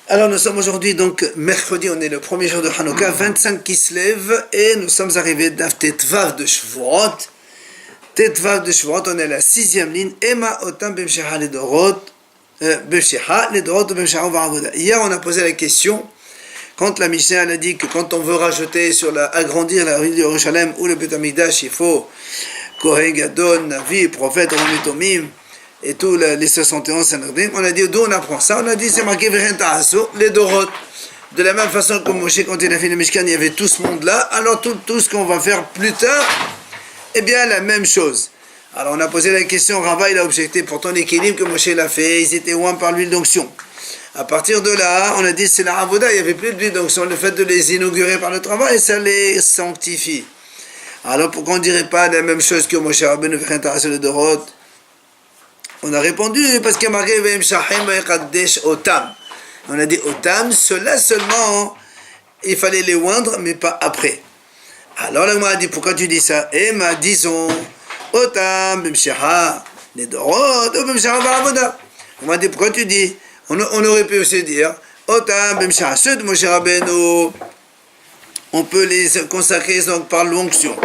Alors nous sommes aujourd'hui donc mercredi, on est le premier jour de Hanouka, 25 qui se lève et nous sommes arrivés dans Tetvav de Shavuot. Tetvav de Shavuot, on est à la 6e ligne. Ema otam b'mshecha ledorot, b'mshecha ledorot b'mshecha v'avoda. Hier on a posé la question, quand la Mishnah a dit que quand on veut rajouter agrandir la ville de Yerushalem ou le Beth Amikdash, il faut Kohen Gadol, Navi, prophète, Romitomim, et tous les 71 Sanhedrin, on a dit d'où on apprend ça, on a dit c'est marqué les Dorot. De la même façon que Moshe, quand il a fait le Mishkan, il y avait tout ce monde-là, alors tout ce qu'on va faire plus tard, eh bien la même chose. Alors on a posé la question, Rava il a objecté pour ton équilibre que Moshe l'a fait, ils étaient loin par l'huile d'onction. À partir de là, on a dit c'est la Avoda, il n'y avait plus d'huile d'onction, le fait de les inaugurer par le travail, ça les sanctifie. Alors pourquoi on ne dirait pas la même chose que Moshe Rabbeinu fait le Dorot? On a répondu parce qu'il y a marqué Otam. On a dit Otam, cela seulement, il fallait les oindre, mais pas après. Alors là, on a dit pourquoi tu dis ça? Et m'a disons Otam, Bimshecha, les Dorot, ou Bimshecha Va'avoda. On m'a dit pourquoi tu dis? On aurait pu aussi dire Otam, Bimshecha, ceux de Moshe Rabbeinu, on peut les consacrer donc par l'onction.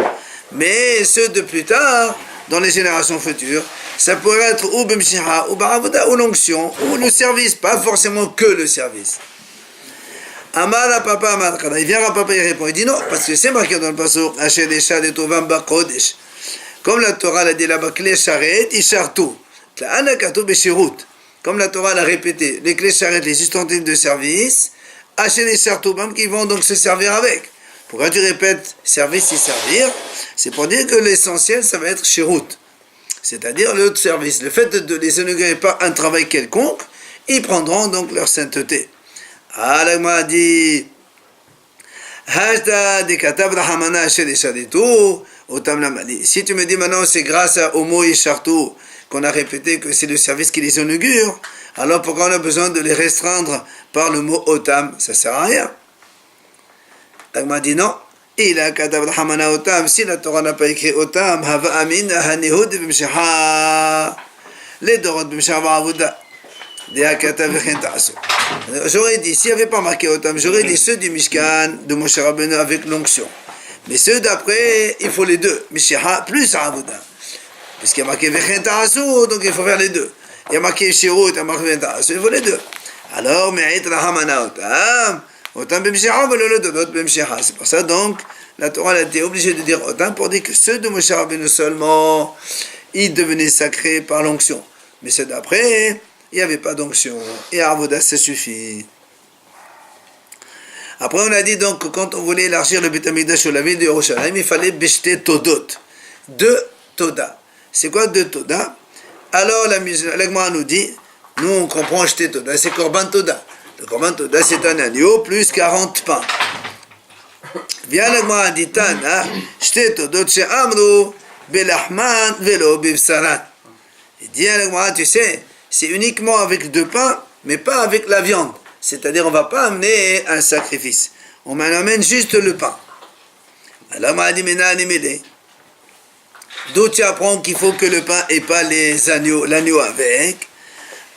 Mais ceux de plus tard, dans les générations futures, ça pourrait être ou b'mshecha, ou ba'avoda, ou l'onction, ou le service, pas forcément que le service. Amar papa Amar Kana, il vient à papa, il répond, il dit non, parce que c'est marqué dans le passage, Asher Eshad et Tovam Bakodesh. Comme la Torah l'a dit là-bas, Kle Sharet, Ishartu. Kla'ana Katou Beshirut. Comme la Torah l'a répété, les Kle Sharet, les ustensiles de service, Asher Ishartu, qui vont donc se servir avec. Pourquoi tu répètes service et servir? C'est pour dire que l'essentiel, ça va être Shirut. C'est-à-dire le service. Le fait de les inaugurer par un travail quelconque, ils prendront donc leur sainteté. Alors, a dit, si tu me dis maintenant c'est grâce à Homo et Chartou qu'on a répété que c'est le service qui les inaugure, alors pourquoi on a besoin de les restreindre par le mot Otam? Ça sert à rien. Alors, m'a dit non. Si la Torah n'a pas écrit Otam, Hava Amin, Hanehud, Bimshecha, les Dorot, Bimshecha, Va'avoda, j'aurais dit, s'il n'y avait pas marqué Otam, j'aurais dit ceux du Mishkan, de Moshe Rabbeinu avec l'onction. Mais ceux d'après, il faut les deux, Mishecha plus Avoda. Puisqu'il y a marqué Vechen Ta'asu, donc il faut faire les deux. Il y a marqué Shirut, il y a marqué Vechen Ta'asu, il faut les deux. Alors, Me'it Rahamana Otam. Otam b'mshecha, le Dorot b'mshecha. C'est pour ça donc la Torah a été obligée de dire Otam pour dire que ceux de Moshe Rabbeinu seulement, ils devenaient sacrés par l'onction. Mais ceux d'après, il n'y avait pas d'onction. Et Avoda, ça suffit. Après, on a dit donc que quand on voulait élargir le Beth Amikdash ou la ville de Yerushalem, il fallait b'shte todot. 2 toda. C'est quoi 2 toda? Alors la Gemara nous dit, nous on comprend shte toda, c'est korban toda. Le korban toda, c'est un agneau plus 40 pains. Vient le Gemara dit Tana, shte todot she'amru belahman velo bivsarat. Il dit à la Gemara, tu sais, c'est uniquement avec 2 pains, mais pas avec la viande. C'est-à-dire, on ne va pas amener un sacrifice. On amène juste le pain. Alors, m'a dit, d'où tu apprends qu'il faut que le pain et pas l'agneau avec?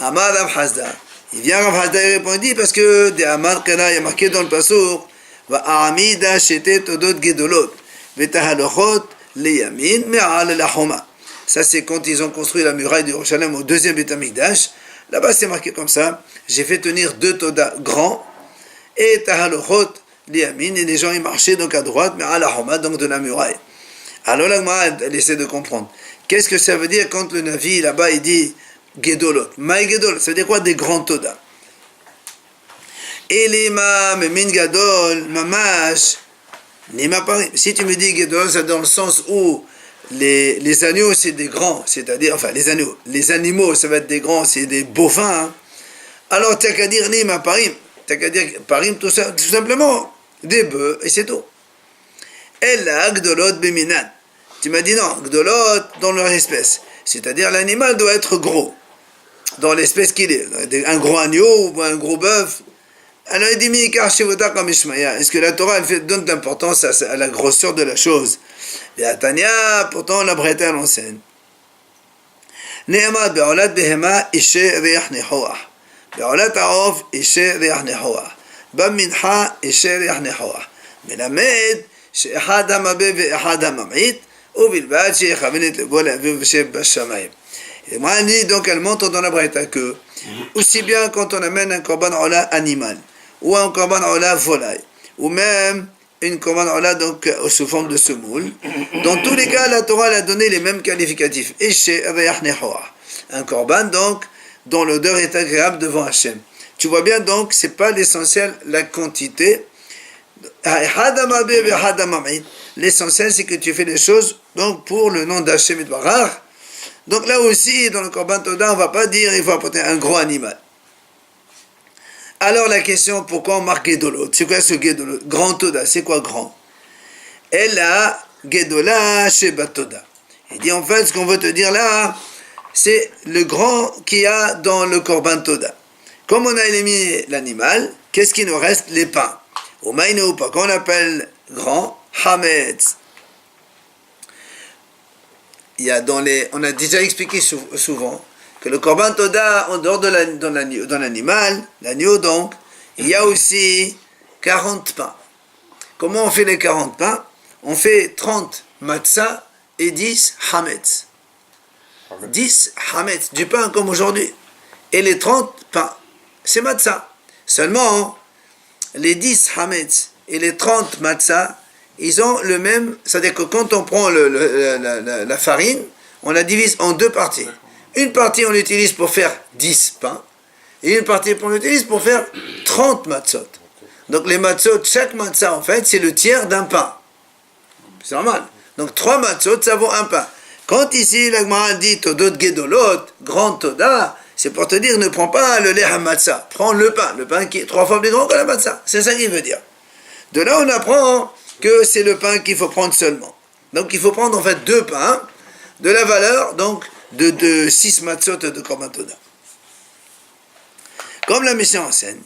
Amar Rav Hasda. Il vient Rav Hasda et répondit parce que de Amar Kana, il y a marqué dans le passage, Va'amida shetet todot gedolot, vetahalochot leyamin me'al lahoma. Ça, c'est quand ils ont construit la muraille de Yerushalem au 2e Beth Amikdash. Là-bas, c'est marqué comme ça. J'ai fait tenir 2 todas grands et tahalochot leyamin, et les gens, ils marchaient donc à droite, me'al lahoma, donc de la muraille. Alors là, elle essaie de comprendre. Qu'est-ce que ça veut dire quand le Navi, là-bas, il dit Gedolot? Maï Gedol, ça veut dire quoi des grands todas? Et l'imam, min Gadol, mamash, nima parim. Si tu me dis Gedol, c'est dans le sens où les agneaux, c'est des grands, c'est-à-dire, enfin, les animaux, ça va être des grands, c'est des bovins. Hein. Alors, tu n'as qu'à dire nima parim. Tu n'as qu'à dire parim, tout simplement, des bœufs, et c'est tout. Et là, Gdolot beminan. Tu m'as dit non, Gdolot dans leur espèce. C'est-à-dire l'animal doit être gros. Dans l'espèce qu'il est. Un gros agneau ou un gros bœuf. Alors il dit, est-ce que la Torah donne d'importance à la grosseur de la chose? Et à Tania, pourtant la Breta l'enseigne. בעולת העוף אישה ריח ניחוח, במנחה אישה ריח ניחוח. מלמד שאחד המבה ואחד הממעיט, ובלבד שיכוון את לבו לאביו ושב בשמיים. Donc elle montre dans la Braïta que, aussi bien quand on amène un korban ola animal, ou un korban ola volaille, ou même une korban ola donc sous forme de semoule, dans tous les cas la Torah a donné les mêmes qualificatifs. Un korban donc dont l'odeur est agréable devant Hachem. Tu vois bien donc, c'est pas l'essentiel la quantité. L'essentiel c'est que tu fais les choses donc pour le nom d'Hachem et de Barach. Donc là aussi, dans le Korban Toda, on ne va pas dire qu'il faut apporter un gros animal. Alors la question, pourquoi on marque Gedolot? C'est quoi ce Gedolot? Grand Toda, c'est quoi grand? Et là, Gedola Sheba Toda. Il dit en fait, ce qu'on veut te dire là, c'est le grand qu'il y a dans le Korban Toda. Comme on a éliminé l'animal, qu'est-ce qui nous reste? Les pains. Au Maïne ou pas, qu'on appelle grand, Hametz. Il y a on a déjà expliqué souvent que le Korban Toda, en dehors de l'animal, l'agneau donc, il y a aussi 40 pains. Comment on fait les 40 pains? On fait 30 matzah et 10 hametz. 10 hametz, du pain comme aujourd'hui. Et les 30 pains, c'est matzah. Seulement, les 10 hametz et les 30 matzah, ils ont le même, c'est-à-dire que quand on prend la farine, on la divise en deux parties. Une partie on l'utilise pour faire 10 pains, et une partie on l'utilise pour faire 30 matzot. Donc les matzot, chaque matzah en fait, c'est le tiers d'un pain. C'est normal. Donc 3 matzot, ça vaut un pain. Quand ici, la Gemara dit Todot Gedolot, grand Toda, c'est pour te dire, ne prends pas le lait à matzah, prends le pain qui est 3 fois plus grand que la matzah. C'est ça qu'il veut dire. De là, on apprend que c'est le pain qu'il faut prendre seulement. Donc il faut prendre en fait 2 pains de la valeur donc de 6 matzot de Korban Toda. Comme la Mishnah enseigne,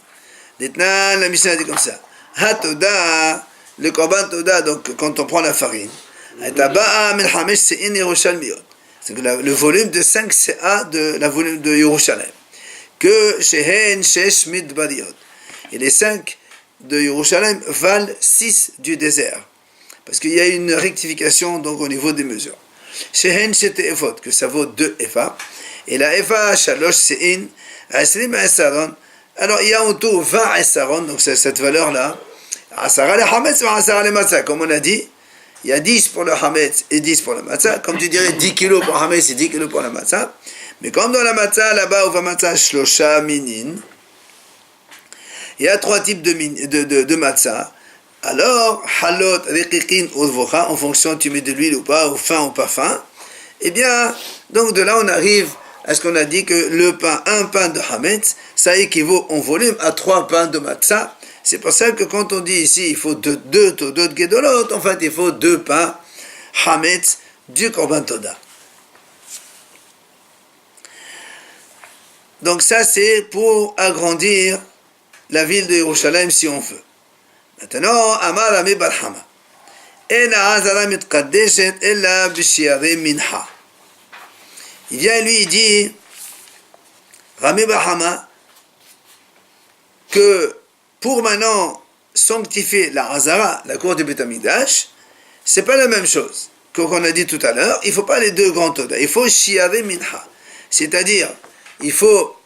la Mishnah dit comme ça, Ha-Toda, le Korban Toda, donc quand on prend la farine, c'est que le volume de 5 CA de la volume de Yerushalem, que Shehen Shesh Midbariot, et les 5 de Yerushalem valent 6 du désert. Parce qu'il y a une rectification donc au niveau des mesures. Shehen Shete Ephod, que ça vaut 2 Epha. Et la Epha Shalosh Sein, Asrim Esaron. Alors il y a en tout 20 Esaron, donc c'est cette valeur-là. Asara le Hametz, Asara le Matzah. Comme on a dit, il y a 10 pour le Hametz et 10 pour le Matzah. Comme tu dirais 10 kilos pour le Hametz et 10 kilos pour le Matzah. Mais comme dans la Matzah, là-bas, au Matzah Shlosha Minin, il y a 3 types de matzah. Alors, halot, rekikin, odvocha, en fonction tu mets de l'huile ou pas, ou fin ou pas fin. Eh bien, donc de là on arrive à ce qu'on a dit que un pain de hametz, ça équivaut en volume à 3 pains de matzah. C'est pour ça que quand on dit ici, il faut 2 todot gedolot, en fait il faut 2 pains hametz du Korban Toda. Donc ça c'est pour agrandir la ville de Yerushalem si on veut. Maintenant, Amar Rami bar Hama. Ena Azara mitqaddeshet ella b'shiarei minha. Il vient lui, il dit, Rami bar Hama, que pour maintenant sanctifier la Hazara, la cour du Beth Amikdash, c'est pas la même chose qu'on a dit tout à l'heure. Il faut pas les 2 grands toda. Il faut shiarei minha. C'est-à-dire, il faut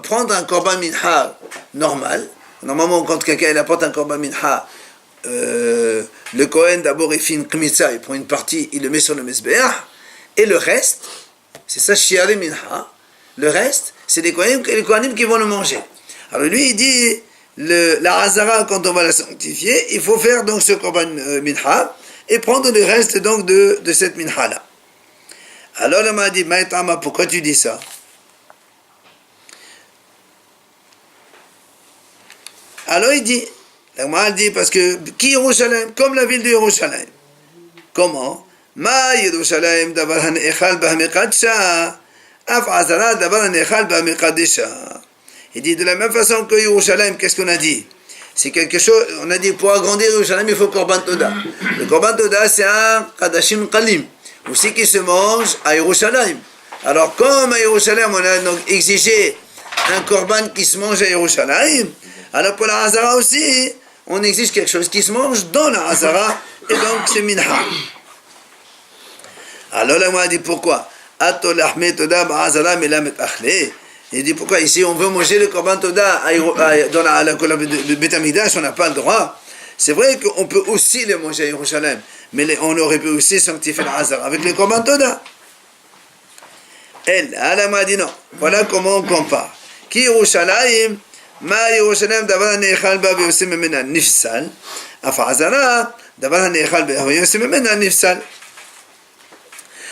prendre un korban minha normal. Normalement, quand quelqu'un il apporte un korban minha, le Kohen d'abord il fait une kmitza, il prend une partie, il le met sur le mezbeach, et le reste, c'est ça shiarei minha. Le reste, c'est les Kohanim qui vont le manger. Alors lui il dit, la Hazara quand on va la sanctifier, il faut faire donc ce korban minha et prendre le reste donc de cette minha là. Alors il m'a dit, Maïtama, pourquoi tu dis ça? Alors il dit, parce que qui Yerushalem? Comme la ville de Yerushalem. Comment? Ma Yerushalem davar hanechal b'hamikadesha, af azara davar hanechal b'hamikadesha. Il dit de la même façon que Yerushalem, qu'est-ce qu'on a dit? C'est quelque chose, on a dit pour agrandir Yerushalem, il faut Korban Toda. Le Korban Toda, c'est un Kadashim Kalim, aussi qui se mange à Yerushalem. Alors comme à Yerushalem, on a donc exigé un korban qui se mange à Yerushalayim, alors pour la Hazara aussi, on exige quelque chose qui se mange dans la Hazara, et donc c'est minha. Alors là, on a dit pourquoi? Il dit pourquoi ici on veut manger le korban toda dans la Beth Amikdash, on n'a pas le droit. C'est vrai qu'on peut aussi les manger à Yerushalayim, mais on aurait pu aussi sanctifier la Hazara avec le korban toda. Elle, elle m'a dit non. Voilà comment on compare. Qui Yerushalayim, ma Yerushalayim davar nechal ba v'yosem memena nifsal, af Hazara davar nechal ba v'yosem memena nifsal.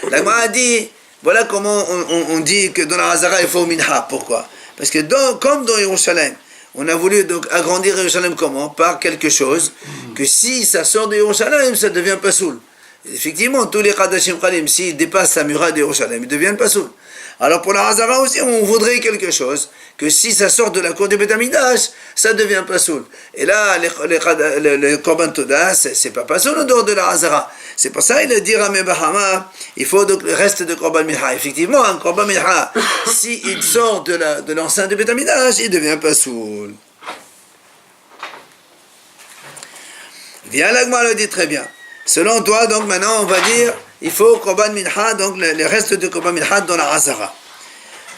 La Gemara a dit, voilà comment on dit que dans la Hazara il faut minha. Pourquoi? Parce que comme dans Yerushalayim, on a voulu donc agrandir Yerushalayim comment? Par quelque chose que si ça sort de Yerushalayim, ça devient pas soul. Effectivement, tous les Kadashim Khalim, s'ils dépassent la muraille de Yerushalayim, ils deviennent pas soul. Alors pour la Hazara aussi, on voudrait quelque chose que si ça sort de la cour du Beth Amikdash, ça devient pas soul. Et là, le Korban Toda, c'est pas soul en dehors de la Hazara. C'est pour ça il a dit Rameh Bahama, il faut donc le reste de Korban Minha. Effectivement, un Korban Minha, si il sort de l'enceinte du Beth Amikdash, il devient pas soul. Viens, l'Agma le dit très bien. Selon toi, donc maintenant, on va dire, il faut Korban Minha, donc le reste de Korban Minha dans la Hazara.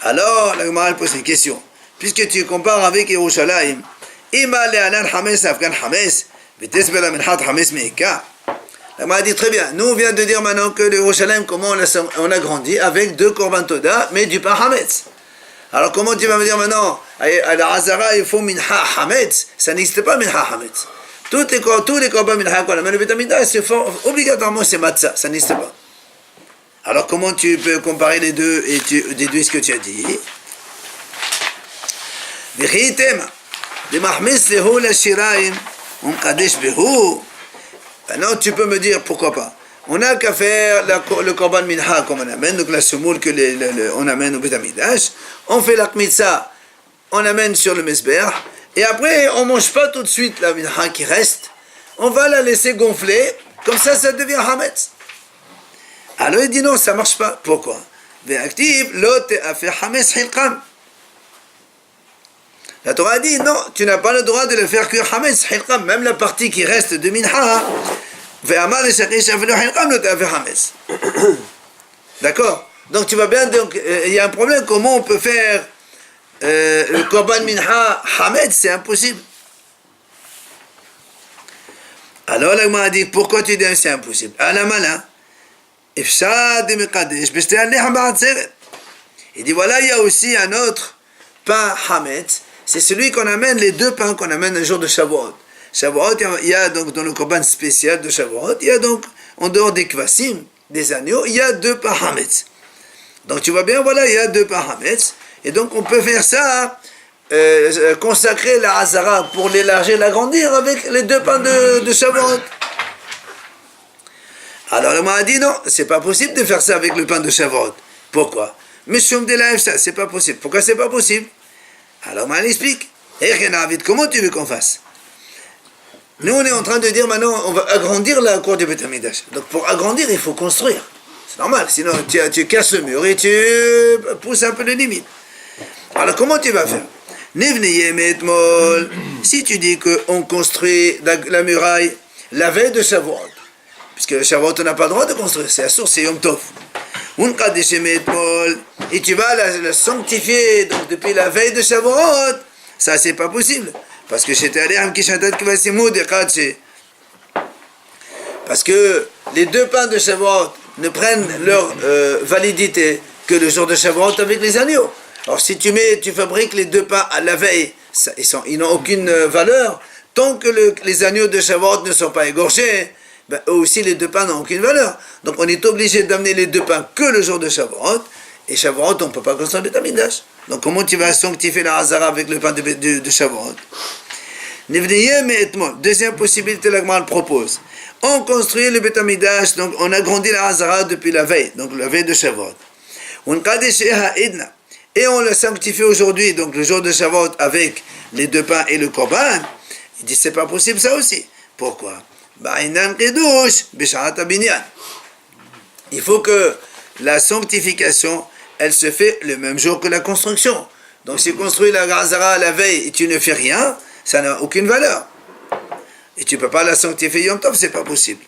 Alors, la Gemara pose une question. Puisque tu compares avec Yerushalayim, Ima le'anan Hames Afghan Hames, v'tesbe la Minhat Hames Meika. La Gemara dit très bien. Nous, on vient de dire maintenant que le Yerushalayim, comment on a grandi avec 2 Korban Toda, mais du pain Hametz. Alors, comment tu vas me dire maintenant, à la Hazara, il faut Minha Hametz? Ça n'existe pas Minha Hametz. Tous les Korban Minha qu'on amène au Beth Amikdash, obligatoirement c'est matzah, ça n'existe pas. Alors comment tu peux comparer les deux et tu déduis ce que tu as dit? Maintenant tu peux me dire pourquoi pas. On n'a qu'à faire le Korban Minha comme on amène, donc la semoule que on amène au Beth Amikdash. On fait la Kmitza, on amène sur le Mesber. Et après, on ne mange pas tout de suite la minha qui reste. On va la laisser gonfler. Comme ça devient hametz. Alors il dit non, ça ne marche pas. Pourquoi? La Torah a dit non, tu n'as pas le droit de le faire cuire hametz. Même la partie qui reste de minha. D'accord? Donc tu vois bien, il y a un problème. Comment on peut faire le Korban Minha Hametz, c'est impossible. Alors la Gemara a dit pourquoi tu dis c'est impossible? Il dit voilà, il y a aussi un autre pain Hametz, c'est celui qu'on amène, les 2 pains qu'on amène le jour de Shavuot. Shavuot, il y a donc dans le Korban spécial de Shavuot, il y a donc en dehors des kvasim, des agneaux, il y a 2 pains Hametz. Donc tu vois bien, voilà, il y a 2 pains Hametz. Et donc on peut faire ça, consacrer la Hazara pour l'élargir, l'agrandir avec les 2 pains de Shavuot. Alors le m'a dit non, c'est pas possible de faire ça avec le pain de Shavuot. Pourquoi? Monsieur Mdelaev, ça, c'est pas possible. Pourquoi c'est pas possible? Alors m'a explique. Comment tu veux qu'on fasse? Nous on est en train de dire maintenant, on va agrandir la cour du Beth Amikdash. Donc pour agrandir, il faut construire. C'est normal, sinon tu casses le mur et tu pousses un peu les limites. Alors comment tu vas faire? Si tu dis qu'on construit la muraille la veille de Shavuot, puisque le Shavuot on n'a pas le droit de construire, c'est la source, c'est Yom Tov. Et tu vas la sanctifier donc depuis la veille de Shavuot, ça c'est pas possible. Parce que parce que les 2 pains de Shavuot ne prennent leur validité que le jour de Shavuot avec les agneaux. Alors si tu fabriques les 2 pains à la veille, ils n'ont aucune valeur. Tant que les agneaux de Shavuot ne sont pas égorgés, ben, eux aussi les 2 pains n'ont aucune valeur. Donc on est obligé d'amener les 2 pains que le jour de Shavuot. Et Shavuot, on ne peut pas construire le Beth Amikdash. Donc comment tu vas sanctifier la Hazara avec le pain de Shavuot? Deuxième possibilité, la Gemara propose. On construit le Beth Amikdash, donc on agrandit la Hazara depuis la veille, donc la veille de Shavuot. Et on le sanctifie aujourd'hui, donc le jour de Shavuot, avec les 2 pains et le Korban. Il dit c'est pas possible ça aussi. Pourquoi? Il faut que la sanctification, elle se fait le même jour que la construction. Donc si tu construis la Hazara la veille et tu ne fais rien, ça n'a aucune valeur. Et tu ne peux pas la sanctifier Yom Tov, c'est pas possible.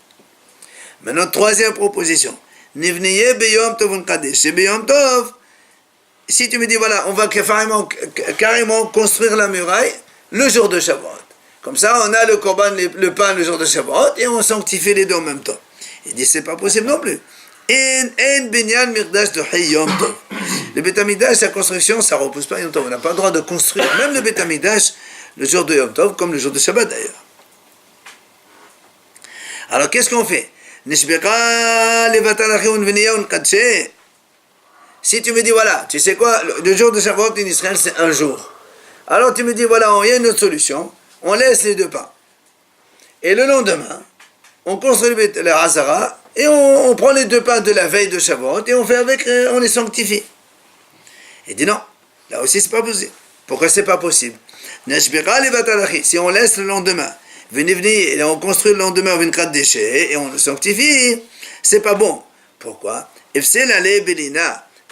Maintenant, troisième proposition. Nivniye beyom tovun kadesh. C'est beyom tov. Si tu me dis, voilà, on va carrément construire la muraille le jour de Shavuot. Comme ça, on a le korban, le pain le jour de Shavuot, et on sanctifie les deux en même temps. Il dit, c'est pas possible non plus. En binyan mirdash de Yom Tov. Le Beit HaMikdash, sa construction, ça repousse pas Yom Tov. On n'a pas le droit de construire même le Beit HaMikdash le jour de Yom Tov, comme le jour de Shabbat d'ailleurs. Alors, qu'est-ce qu'on fait? Si tu me dis, voilà, tu sais quoi, le jour de Shavuot en Israël, c'est un jour. Alors tu me dis, voilà, il y a une autre solution, on laisse les deux pains. Et le lendemain, on construit le Hazara, et on prend les deux pains de la veille de Shavuot, et on fait avec, on les sanctifie. Il dit non, là aussi c'est pas possible. Pourquoi c'est pas possible? Si on laisse le lendemain, et on construit le lendemain avec 4 déchets, et on le sanctifie, c'est pas bon. Pourquoi? Parce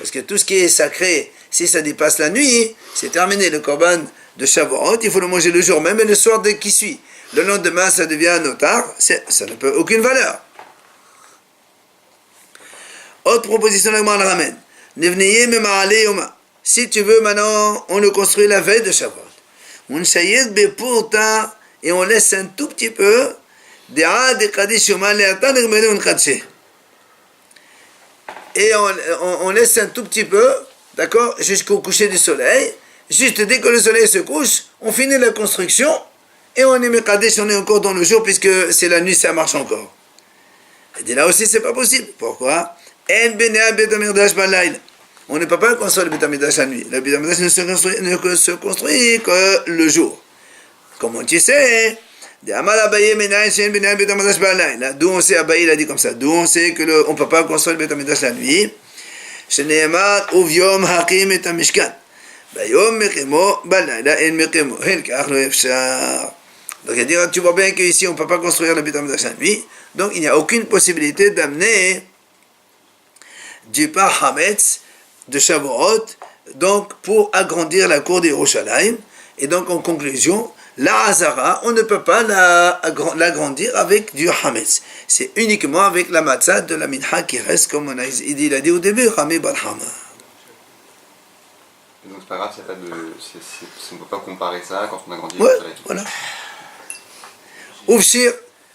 que tout ce qui est sacré, si ça dépasse la nuit, c'est terminé. Le korban de Shavuot, il faut le manger le jour même et le soir dès qui suit. Le lendemain, ça devient un otard, ça n'a aucune valeur. Autre proposition, la Gemara la ramène. Si tu veux, maintenant, on le construit la veille de Shavuot. Et on laisse un tout petit peu, et on laisse un tout petit peu, d'accord, jusqu'au coucher du soleil. Juste dès que le soleil se couche, on finit la construction et on est Mekadesh, on est encore dans le jour puisque c'est la nuit, ça marche encore. Il dit là aussi, c'est pas possible. Pourquoi? On ne peut pas construire le Beit HaMikdash la nuit. Le Beit HaMikdash ne se construit que le jour. Comment tu sais? D'où on sait, Abaye il a dit comme ça, d'où on sait qu'on ne peut pas construire le Beit HaMikdash la nuit. Donc il dit, tu vois bien qu'ici on ne peut pas construire le Beit HaMikdash la nuit, donc il n'y a aucune possibilité d'amener du pain Hametz de Shavuot, donc pour agrandir la cour d'Yerushalayim. Et donc en conclusion, la Hazara, on ne peut pas l'agrandir avec du Hametz. C'est uniquement avec la matzah de la minha qui reste, comme il a dit au début, Rami Barhama. Donc c'est pas grave, on ne peut pas comparer ça quand on agrandit ouais, le soleil. Voilà. Oufshir,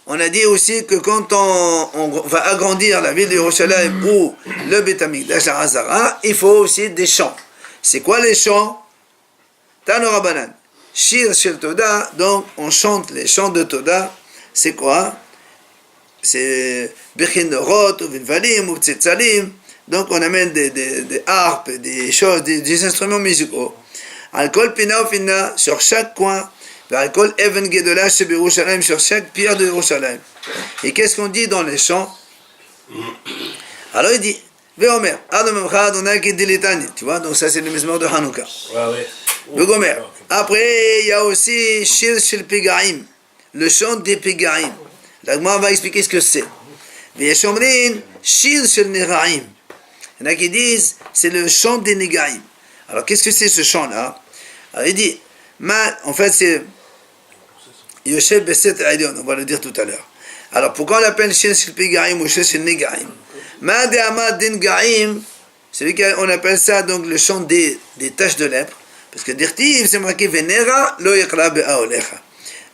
on a dit aussi que quand on va agrandir la ville de Yerushalayim ou le Beit HaMikdash, la Hazara, il faut aussi des chants. C'est quoi les chants? Tano Rabbanan. Shir Shel Toda, donc on chante les chants de Toda. C'est quoi? C'est Birchin Norot, ou Vinvalim, ou Tzetzalim. Donc on amène des harpes, des choses, des instruments musicaux. Al-Kol Pina Ofina, sur chaque coin. Al-Kol Even Gedolah Sheb Yerushalayim, sur chaque pierre de Yerushalayim. Et qu'est-ce qu'on dit dans les chants? Alors il dit, Veomer, Adam Emcha Adonai Kedilitani. Tu vois, donc ça c'est le mizmor de Hanouka. Le Gomer. Après, il y a aussi Shir Shel Pegaim, le chant des Pegaim. La Gemara va expliquer ce que c'est. V'yeshomrin Shir Shel Neraim. Il y en a qui disent c'est le chant des Negaim. Alors qu'est-ce que c'est ce chant-là? Alors il dit, en fait c'est Yoshev Beset Aïdion, on va le dire tout à l'heure. Alors pourquoi on l'appelle Shir Shel Pegaim ou Shir Shel Negaim? Ma de Amad Den Gaim, c'est lui qu'on appelle ça donc le chant des taches de lèpre. Parce que Dirtiv, c'est marqué Venera lo yaqra be'aolecha.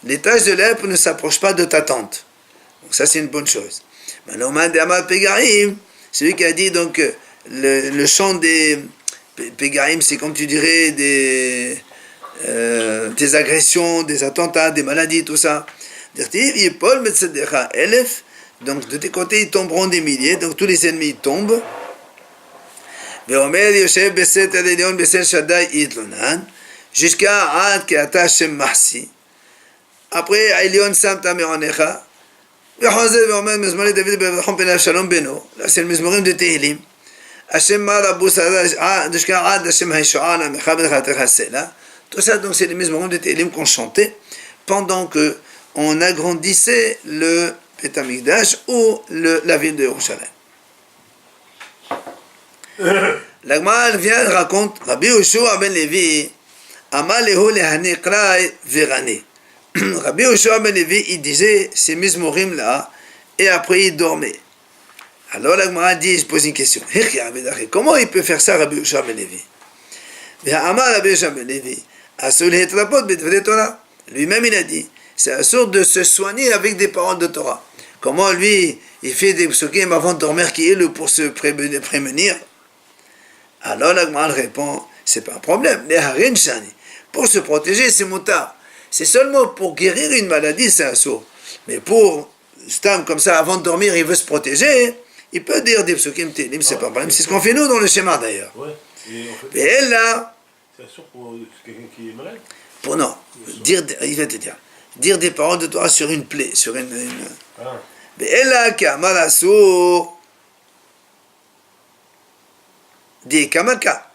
Les taches de lèpre ne s'approchent pas de ta tente. Donc ça c'est une bonne chose. Maintenant, Amad Pegaim, c'est lui qui a dit donc le chant des Pegaim, c'est comme tu dirais des agressions, des attentats, des maladies, tout ça. Dirtiv, Yipol Metzedecha Elef, donc de tes côtés ils tomberont des milliers, donc tous les ennemis tombent. ואומר יושב בסתר עליון בסתר שדי יתלונן, jusqu'à עד כי אתה השם מחסי. après העליון שמת מעונך, וחוזר ואומר מזמורי דוד בברכום פני אבשלום בנו, c'est le מזמורים de תהילים, השם מה רבו שדה, jusqu'à עד השם הישועה נעמך בנחלתך סלע. Tout ça, donc c'est les mizmorim de Télim qu'on chantait pendant que on agrandissait le Beit HaMikdash ou la ville de Yerushalayim. La Gemara vient raconte Rabbi Yoshua ben Levi, Amaleho lehane krai verane. Rabbi Yoshua ben Levi, il disait ces mizmorim là, et après il dormait. Alors la Gemara dit, il se pose une question. Comment il peut faire ça, Rabbi Yoshua ben Levi? Rabbi Yoshua ben Levi, lui-même il a dit, c'est la sorte de se soigner avec des paroles de Torah. Comment lui, il fait des psukim avant de dormir qui est le pour se prémunir? Alors la Gemara répond, c'est pas un problème. Pour se protéger, c'est motard. C'est seulement pour guérir une maladie, c'est un sourd. Mais pour Stam, comme ça, avant de dormir, il veut se protéger, il peut dire des psukim télim, c'est pas un problème. C'est ce qu'on fait nous dans le schéma d'ailleurs. Ouais. Et elle là. C'est un sourd pour quelqu'un qui est malade? Pour non. Dire, il va te dire des paroles de Torah sur une plaie, sur une. Mais elle là, qui a mal à sourd, dit kamaka.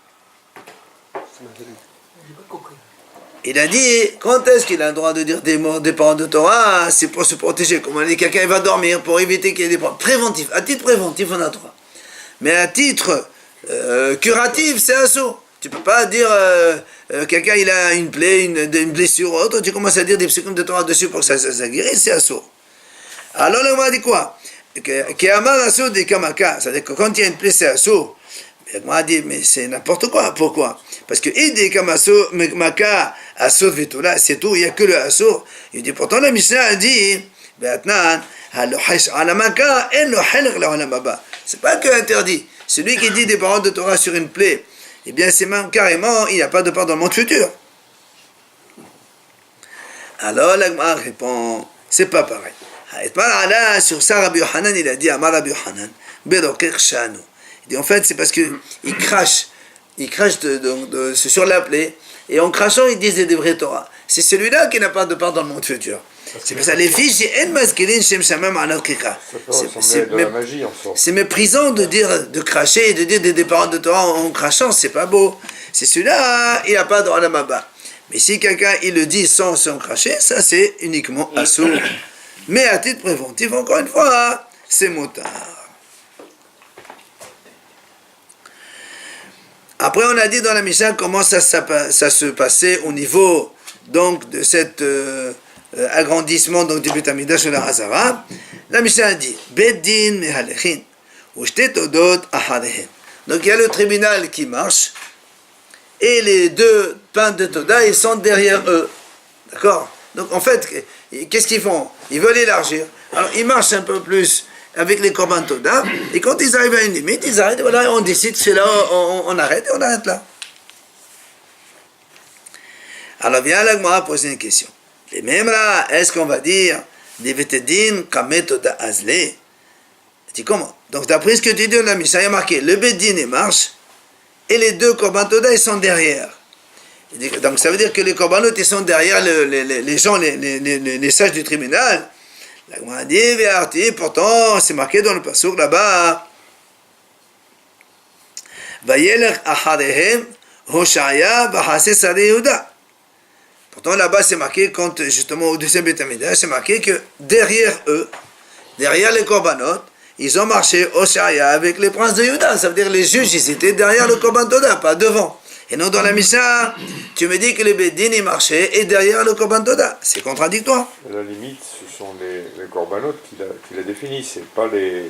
Il a dit, quand est-ce qu'il a le droit de dire des paroles de Torah? C'est pour se protéger. Comme on dit, quelqu'un va dormir pour éviter qu'il y ait des paroles. Préventif. À titre préventif, on a le droit. Mais à titre curatif, c'est un saut. Tu ne peux pas dire, quelqu'un il a une plaie, une blessure ou autre, tu commences à dire des psukim de Torah dessus pour que ça guérisse, c'est un saut. Alors là, on m'a dit quoi? Qu'Amar assaut des kamaka. C'est-à-dire que quand il y a une plaie, c'est un saut. On m'a dit, mais c'est n'importe quoi. Pourquoi? Parce que Idé Kamaso Maka Asur Vitula, c'est tout, il n'y a que le Asur. Il dit, pourtant la Mishnah a dit, c'est pas que interdit. Celui qui dit des paroles de Torah sur une plaie, eh bien c'est même carrément, il n'y a pas de part dans le monde futur. Alors la Gemara répond, c'est pas pareil. Sur ça, Rabbi Yohanan, il a dit, Amar Rabbi Yohanan, Berokech Shanu. Il dit, en fait, c'est parce qu'il crache. Il crache sur la plaie, et en crachant, ils disent des vrais Torah. C'est celui-là qui n'a pas de part dans le monde futur. C'est pour ça, les filles, c'est méprisant de cracher et de dire des paroles de Torah en crachant, c'est pas beau. C'est celui-là, il n'a pas de Olam Haba. Mais si quelqu'un, il le dit sans cracher, ça c'est uniquement assourd. Mais à titre préventif, encore une fois, c'est motard. Après, on a dit dans la Mishnah comment ça se passait au niveau donc de cet agrandissement donc, du Beth Amikdash de la Hazara. La Mishnah a dit Beddin mehalechin ushtet odot aharehen. Donc il y a le tribunal qui marche et les deux pains de Toda ils sont derrière eux. D'accord? Donc en fait, qu'est-ce qu'ils font? Ils veulent élargir. Alors ils marchent un peu plus avec les Korban Toda, et quand ils arrivent à une limite, ils arrêtent, voilà, on décide, c'est là, on arrête, et on arrête là. Alors viens la Gemara poser une question. Les mêmes là, est-ce qu'on va dire, des Vetedin, Kamet Toda Azle? Tu comment? Donc d'après ce que tu dis dans la Mishnah, il y a marqué, le Bedin il marche, et les deux Korban Toda, ils sont derrière. Donc ça veut dire que les Korbanot, ils sont derrière les gens, les sages du tribunal. La Gemara dit, pourtant, c'est marqué dans le passouk là-bas. Vayelech acharehem Hoshaya b'haseh sarei Yehuda. Pourtant là-bas c'est marqué, quand justement au deuxième Beth Amikdash, c'est marqué que derrière eux, derrière les Korbanot, ils ont marché Hoshaya avec les princes de Yehuda. Ça veut dire les juges, ils étaient derrière le Korban Toda, pas devant. Et non, dans la Mishnah, tu me dis que les Beddin ils marchaient et derrière le Korban Toda. C'est contradictoire. À la limite, ce sont les corbanotes qui la définissent, c'est pas les...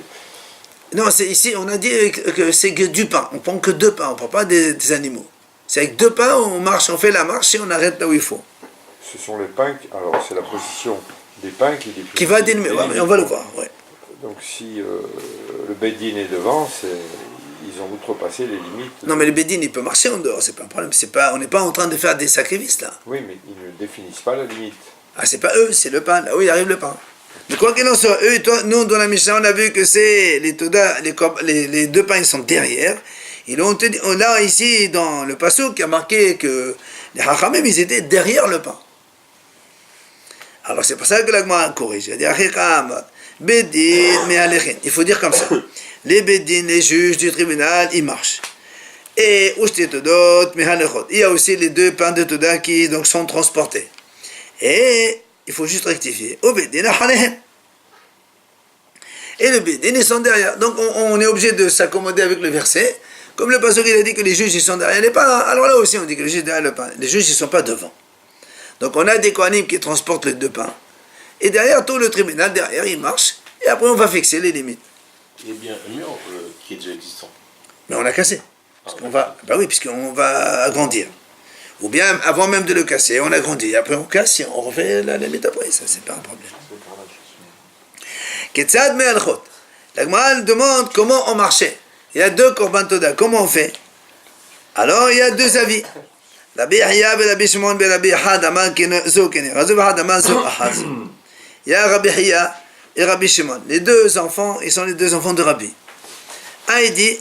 Non, c'est ici, on a dit que c'est que du pain. On prend que deux pains, on ne prend pas des animaux. C'est avec deux pains, on marche, on fait la marche et on arrête là où il faut. Ce sont les pains, alors c'est la position des pains qui définissent. Qui va délimiter, on va le voir, ouais. Donc si le Beddin est devant, ils ont outrepassé les limites. Non, mais le Beddin, il peut marcher en dehors, c'est pas un problème. On n'est pas en train de faire des sacrifices, là. Oui, mais ils ne définissent pas la limite. Ah, c'est pas eux, c'est le pain, là où il arrive le pain. Mais quoi qu'il en soit, eux et toi, nous, dans la Mishnah, on a vu que c'est les Toda, les deux pains, ils sont derrière. Et là, ici, dans le passouk, il y a marqué que les Hachamim, ils étaient derrière le pain. Alors, c'est pour ça que la Gemara corrige. Il faut dire comme ça. Les Beddin, les juges du tribunal, ils marchent. Et il y a aussi les deux pains de Toda qui donc, sont transportés. Et il faut juste rectifier. Et le Beddin, ils sont derrière. Donc on est obligé de s'accommoder avec le verset Comme le pasteur il a dit que les juges ils sont derrière les pains, alors là aussi on dit que les juges sont derrière le pain. Les juges ils ne sont pas devant. Donc on a des Kohanim qui transportent les deux pains. Et derrière tout le tribunal, derrière il marche. Et après on va fixer les limites. Il y a bien un mur qui est déjà existant. Mais on l'a cassé. Parce qu'on va, bah oui, puisqu'on va agrandir. Ou bien avant même de le casser, on agrandit. Après on casse et on refait la limite après. Ça c'est pas un problème. Ketzad me'alchot. La Gemara demande comment on marchait. Il y a deux korban toda. Comment on fait? Alors il y a deux avis. Rabbi Yahya et Rabbi Shimon et Rabbi Had Amar Zo Kenerazo Had Amar Zo Ahaz. Il y a Rabbi Yahya et Rabbi Shimon. Les deux enfants, ils sont les deux enfants de Rabbi. Un il dit,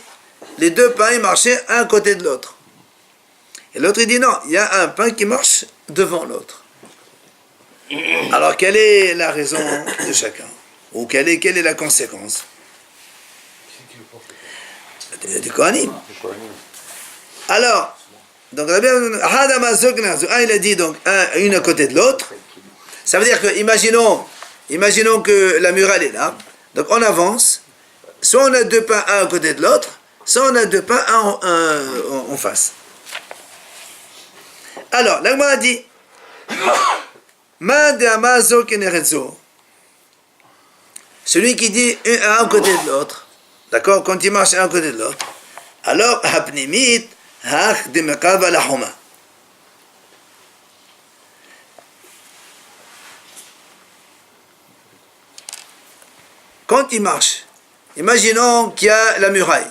les deux pains ils marchaient un à côté de l'autre. Et l'autre il dit non, il y a un pain qui marche devant l'autre. Alors quelle est la raison de chacun? Ou quelle est la conséquence? Du Kohanim. Alors, donc un il a dit donc une à côté de l'autre. Ça veut dire que imaginons que la muraille est là. Donc on avance. Soit on a deux pains un à côté de l'autre, soit on a deux pains un en face. Alors, l'Agma a dit Ma de amazo kenerezo. Celui qui dit un à côté de l'autre, d'accord, quand il marche un à côté de l'autre, alors hapnimit hach de mekav alahoma. Quand il marche, imaginons qu'il y a la muraille.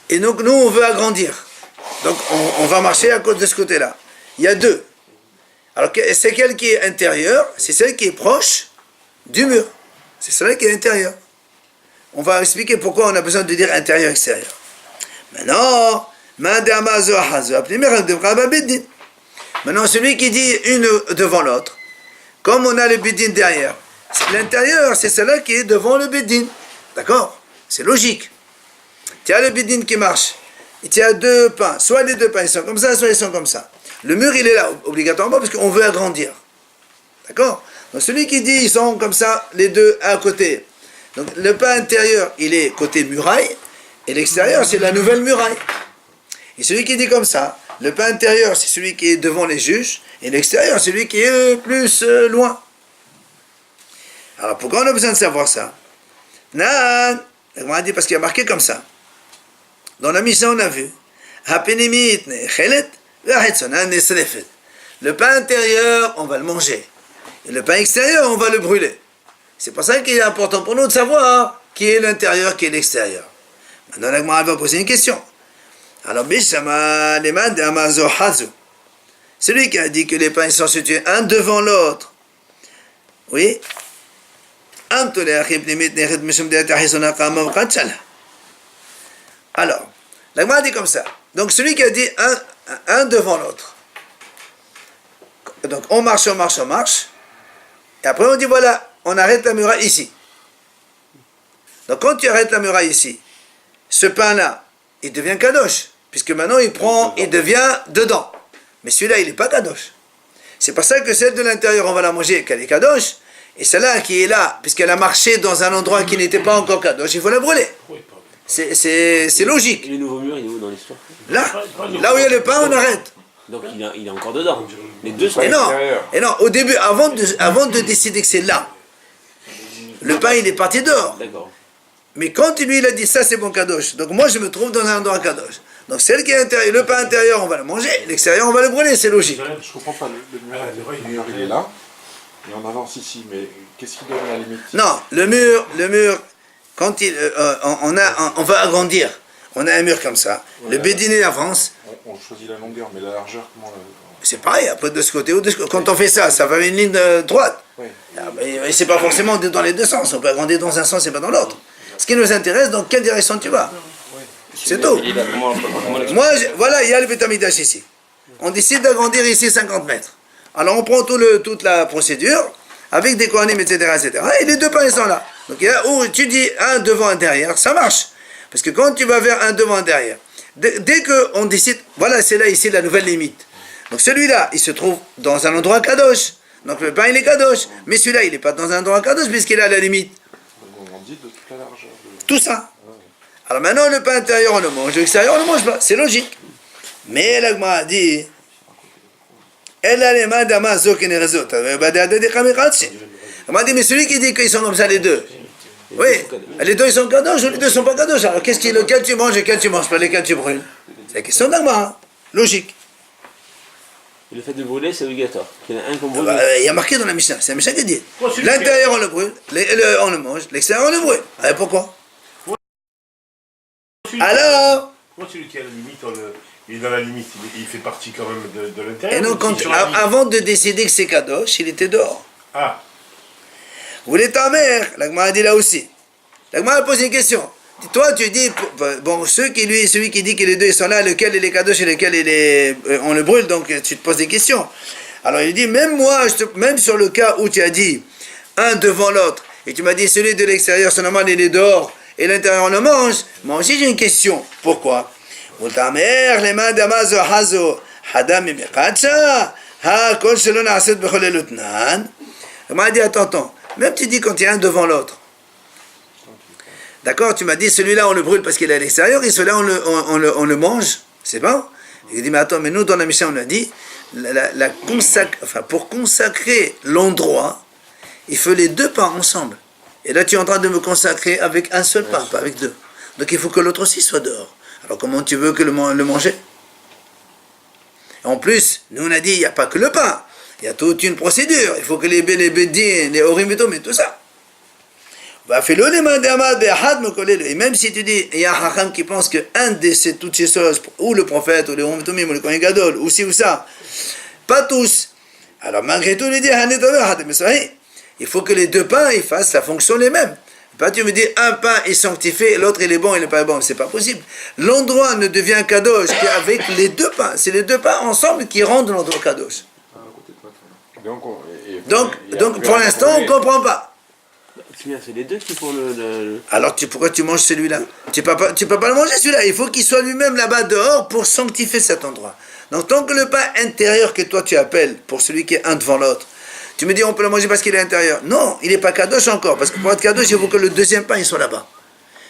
Et donc nous on veut agrandir. Donc on va marcher à cause de ce côté-là. Il y a deux. Alors c'est celle qui est intérieure, c'est celle qui est proche du mur. C'est celle qui est intérieure. On va expliquer pourquoi on a besoin de dire intérieur-extérieur. Maintenant, maintenant celui qui dit une devant l'autre, comme on a le bedin derrière, l'intérieur c'est celle-là qui est devant le bedin. D'accord? C'est logique. Tu as le bedin qui marche. Et tu as deux pains. Soit les deux pains ils sont comme ça, soit ils sont comme ça. Le mur il est là obligatoirement parce qu'on veut agrandir. D'accord? Donc celui qui dit ils sont comme ça, les deux à côté. Donc le pain intérieur il est côté muraille et l'extérieur c'est la nouvelle muraille. Et celui qui dit comme ça, le pain intérieur c'est celui qui est devant les juges et l'extérieur c'est celui qui est plus loin. Alors pourquoi on a besoin de savoir ça? Non, on a dit parce qu'il y a marqué comme ça. Dans la Mishnah on a vu le pain intérieur on va le manger et le pain extérieur on va le brûler. C'est pour ça qu'il est important pour nous de savoir qui est l'intérieur, qui est l'extérieur. Maintenant la Gemara va poser une question. Alors celui qui a dit que les pains sont situés un devant l'autre, oui, alors, la Gemara dit comme ça. Donc celui qui a dit un devant l'autre. Donc on marche. Et après on dit voilà, on arrête la muraille ici. Donc quand tu arrêtes la muraille ici, ce pain-là, il devient kadosh. Puisque maintenant il devient dedans. Mais celui-là, il n'est pas kadosh. C'est pour ça que celle de l'intérieur, on va la manger, qu'elle est kadosh. Et celle-là qui est là, puisqu'elle a marché dans un endroit qui n'était pas encore kadosh, il faut la brûler. C'est logique. Et le nouveau mur, il est où dans l'histoire? Là où il y a le pain, on arrête. Donc il est encore dedans. Les deux sont Et non, au début, avant de décider que c'est là, le pain il est parti dehors. D'accord. Mais quand lui il a dit ça c'est bon kadosh, donc moi je me trouve dans un endroit kadosh. Donc celle qui est intérieure, le pain intérieur on va le manger, l'extérieur on va le brûler, c'est logique. Je comprends pas, le mur il est là, et on avance ici, mais qu'est-ce qui donne la limite? Non, le mur, quand on va agrandir, on a un mur comme ça, Ouais, le bédiné avance, on choisit la longueur, mais la largeur, comment c'est pareil, après de ce côté ou de ce côté. Quand on fait ça, ça va une ligne droite. Oui. Et c'est pas forcément dans les deux sens, on peut agrandir dans un sens et pas dans l'autre. Ce qui nous intéresse, dans quelle direction tu vas. C'est tout. Moi, voilà, il y a le Beth Amikdash ici. On décide d'agrandir ici 50 mètres. Alors on prend toute la procédure, avec des Kohanim, etc., etc. Et les deux pains ils sont là. Donc il y a où tu dis un devant, un derrière, ça marche. Parce que quand tu vas vers un devant, un derrière, dès qu'on décide, voilà, c'est là ici la nouvelle limite. Donc celui-là, il se trouve dans un endroit kadosh. Donc le pain il est kadosh. Mais celui-là, il n'est pas dans un endroit kadosh puisqu'il est à la limite. on dit de toute la largeur. Tout ça. Alors maintenant, le pain intérieur, on le mange, l'extérieur, on ne le mange pas. C'est logique. Mais la Gemara dit, elle a les mains d'Amazo qui n'est réseau. Elle m'a dit, mais celui qui dit qu'ils sont comme ça, les deux. Oui, les deux ils sont kadosh ou les deux sont pas kadosh. Alors lequel tu manges et lequel tu manges pas, lesquels tu brûles? C'est la question d'Agmara. Logique. Et le fait de brûler, c'est obligatoire. Il y en a un qu'on brûle. Il y a marqué dans la Mishnah, c'est la Mishnah qui dit. L'intérieur on le brûle, on le mange, l'extérieur on le brûle. Alors pourquoi? Alors Moi, celui qui est à la limite, il est dans la limite, il fait partie quand même de l'intérieur. et non, avant de décider que c'est kadosh, il était dehors. Ah, Vous voulez ta mère? L'Agmara dit là aussi. L'Agmara pose une question. Toi, tu dis, bon, celui qui dit que les deux ils sont là, lequel il est kadosh et lequel on le brûle, donc tu te poses des questions. Alors il dit, même moi, même sur le cas où tu as dit un devant l'autre, et tu m'as dit celui de l'extérieur, c'est normal, il est dehors, et l'intérieur on le mange, moi aussi j'ai une question. Pourquoi? Vous ta mère, les mains d'Amazo, Hazo, Hadam et Mekacha, Ha, Kol Shelon Aset Bechol Elutnan. Il m'a dit, attends. Même tu dis quand il y a un devant l'autre. D'accord, tu m'as dit celui-là on le brûle parce qu'il est à l'extérieur et celui-là on le mange, c'est bon? Il dit mais attends, mais nous dans la Mishnah on a dit pour consacrer l'endroit, il faut les deux pains ensemble. Et là tu es en train de me consacrer avec un seul pain, pas avec deux. Donc il faut que l'autre aussi soit dehors. Alors comment tu veux que le manger? En plus, nous on a dit il n'y a pas que le pain. Il y a toute une procédure. Il faut que les bédines, les orim et tout ça. Et même si tu dis, il y a un hacham qui pense qu'un de toutes ces choses, ou le prophète, ou le orim ou le kohen gadol, ou ci ou ça, pas tous. Alors malgré tout, il dit, il faut que les deux pains ils fassent la fonction les mêmes. Pas tu me dis un pain est sanctifié, l'autre il est bon, il n'est pas bon, c'est pas possible. L'endroit ne devient kadosh qu'avec les deux pains. C'est les deux pains ensemble qui rendent l'endroit kadosh. Donc pour l'instant, on ne comprend pas. C'est les deux qui font le... Alors pourquoi tu manges celui-là? Tu peux pas le manger celui-là. Il faut qu'il soit lui-même là-bas dehors pour sanctifier cet endroit. Donc tant que le pain intérieur que toi tu appelles, pour celui qui est un devant l'autre, tu me dis on peut le manger parce qu'il est intérieur. Non, il n'est pas kadosh encore. Parce que pour être kadosh, il faut que le deuxième pain il soit là-bas.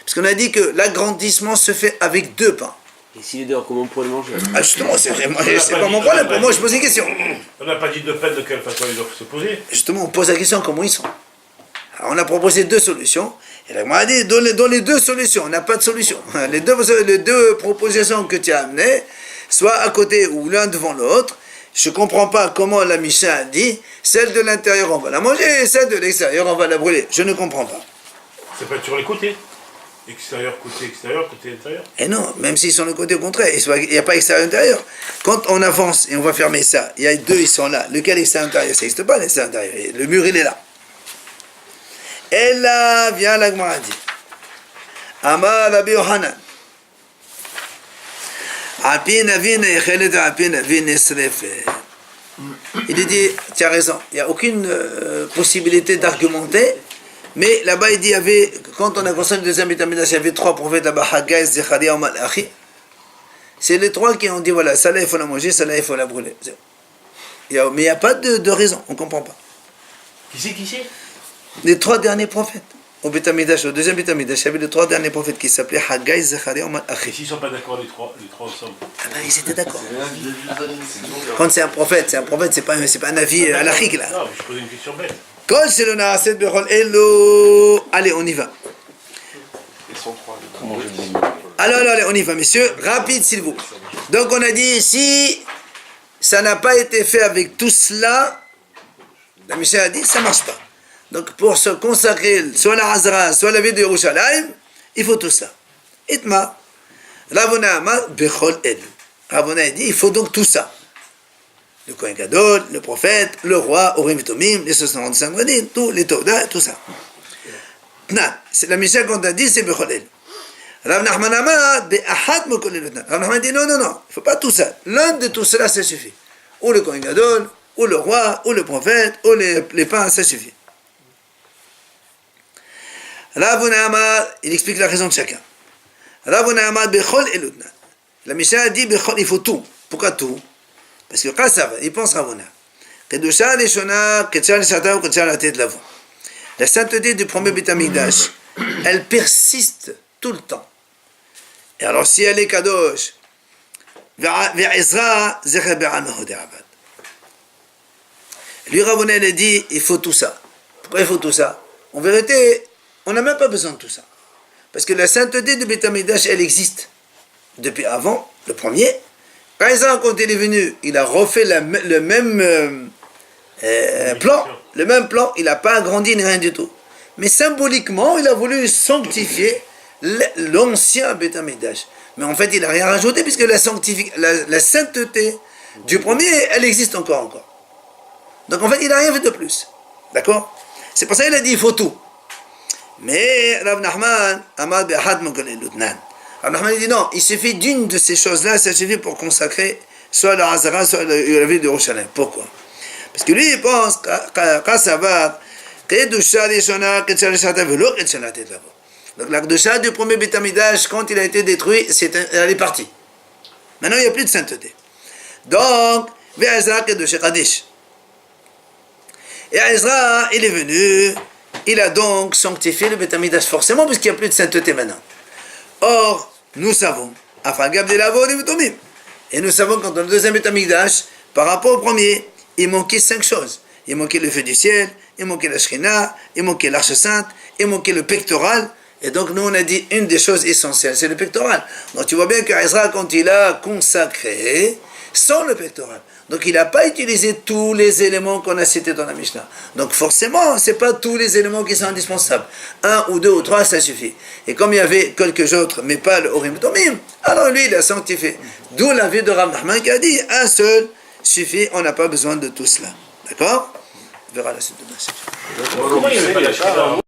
Parce qu'on a dit que l'agrandissement se fait avec deux pains. Et s'il est dehors, comment on pourrait le manger? Ah justement, c'est pas mon problème. Pour moi, je pose une question. On n'a pas dit de fait de quelle façon ils doivent se poser. Justement, on pose la question comment ils sont. Alors, on a proposé deux solutions. Et là, on a dit, dans les deux solutions, on n'a pas de solution. Les deux propositions que tu as amenées, soit à côté ou l'un devant l'autre, je ne comprends pas comment la Mishnah a dit, celle de l'intérieur, on va la manger, et celle de l'extérieur, on va la brûler. Je ne comprends pas. Ça peut être sur les côtés. Extérieur, côté intérieur. Et non, même s'ils sont le côté au contraire, il n'y a pas extérieur-intérieur. Quand on avance et on va fermer ça, il y a deux, ils sont là. Lequel extérieur-intérieur? Ça n'existe pas l'extérieur-intérieur. Le mur, il est là. Et là vient la Gemara dit Amar Rabbi Yohanan il dit, tu as raison, il n'y a aucune possibilité d'argumenter, mais là-bas il dit, quand on a construit le deuxième Beth Amikdash, il y avait trois prophètes là-bas, Haggai, Zecharia, Malachi. C'est les trois qui ont dit, voilà, ça là il faut la manger, ça là il faut la brûler. Mais il n'y a pas de raison, on ne comprend pas. Qui c'est Les trois derniers prophètes. Au Beth Amikdash, au deuxième Beth Amikdash, il y avait les trois derniers prophètes qui s'appelaient Haggai, Zecharia, Malachi. Et s'ils ne sont pas d'accord les trois ensemble? Ah ben ils étaient d'accord. Quand c'est un prophète, c'est pas un avis halachique là. Non, je posais une question bête. Allez, on y va. Ils sont trois. Alors, allez, on y va, messieurs. Rapide, s'il vous plaît. Donc, on a dit, si ça n'a pas été fait avec tout cela, la Mishnah a dit, ça ne marche pas. Donc, pour se consacrer, soit la Hazara, soit la ville de Yerushalayim, il faut tout ça. Itma. Ravona Amar, Bechol El. Ravona a dit, il faut donc tout ça. Le Kohen Gadol, le prophète, le roi, Orim Vitomim, les 65 Gradin, tous les Toda, tout ça. C'est la Mishnah qu'on a dit, c'est Bechol El. Rav Nachman Amar, Be'ahat Mokol El. Rav Nachman dit, non, il ne faut pas tout ça. L'un de tout cela, ça suffit. Ou le Kohen Gadol, ou le roi, ou le prophète, ou les pains, ça suffit. Ravuna Amar, il explique la raison de chacun. Ravuna Amar, Bechol El. La Mishnah a dit, Bechol, il faut tout. Pourquoi tout? Parce que Kassav, il pense Ravuna. Kedusha Leshona, Ketchal Shata ou Ketchal Atet Lavo. La sainteté du premier Beth Amikdash, elle persiste tout le temps. Et alors, si elle est kadosh, ve'ezra zecher be'amahu de'avad. Lui, Ravonel a dit, il faut tout ça. Pourquoi il faut tout ça? En vérité, on n'a même pas besoin de tout ça. Parce que la sainteté de Beth Amikdash, elle existe depuis avant, le premier. Par exemple, quand il est venu, il a refait le même plan. Le même plan, il n'a pas agrandi ni rien du tout. Mais symboliquement, il a voulu sanctifier l'ancien Beth Amikdash. Mais en fait, il n'a rien rajouté, puisque la sainteté du premier, elle existe encore. Donc en fait, il n'a rien fait de plus. D'accord? C'est pour ça qu'il a dit, il faut tout. Mais Rav Nachman, Amad Be'ahad Mokolé Lutnan. Rav Nachman dit non, il suffit d'une de ces choses-là, ça suffit pour consacrer soit la Hazara, soit la ville de Yerushalayim. Pourquoi? Parce que lui, il pense qu'à savoir, donc la Kedusha du premier Beth Amikdash, quand il a été détruit, elle est partie. Maintenant, il n'y a plus de sainteté. Donc, Ve'ezra Kedusha Kadish. Et Ezra, il est venu, il a donc sanctifié le Beth Amikdash, forcément, puisqu'il n'y a plus de sainteté maintenant. Or, nous savons, et nous savons quand dans le deuxième Beth Amikdash, par rapport au premier, il manquait 5 choses. Il manquait le feu du ciel, il manquait la Shekhinah, il manquait l'arche sainte, il manquait le pectoral. Et donc nous on a dit une des choses essentielles, c'est le pectoral. Donc tu vois bien qu'Ezra, quand il a consacré, sans le pectoral. Donc il n'a pas utilisé tous les éléments qu'on a cités dans la Mishnah. Donc forcément, ce n'est pas tous les éléments qui sont indispensables. 1 ou 2 ou 3, ça suffit. Et comme il y avait quelques autres, mais pas le Urim Tomim, alors lui il a sanctifié. D'où l'avis de Rav Nachman qui a dit, un seul suffit, on n'a pas besoin de tout cela. D'accord? On verra la suite de ma. Comment il n'y avait pas la Shekhinah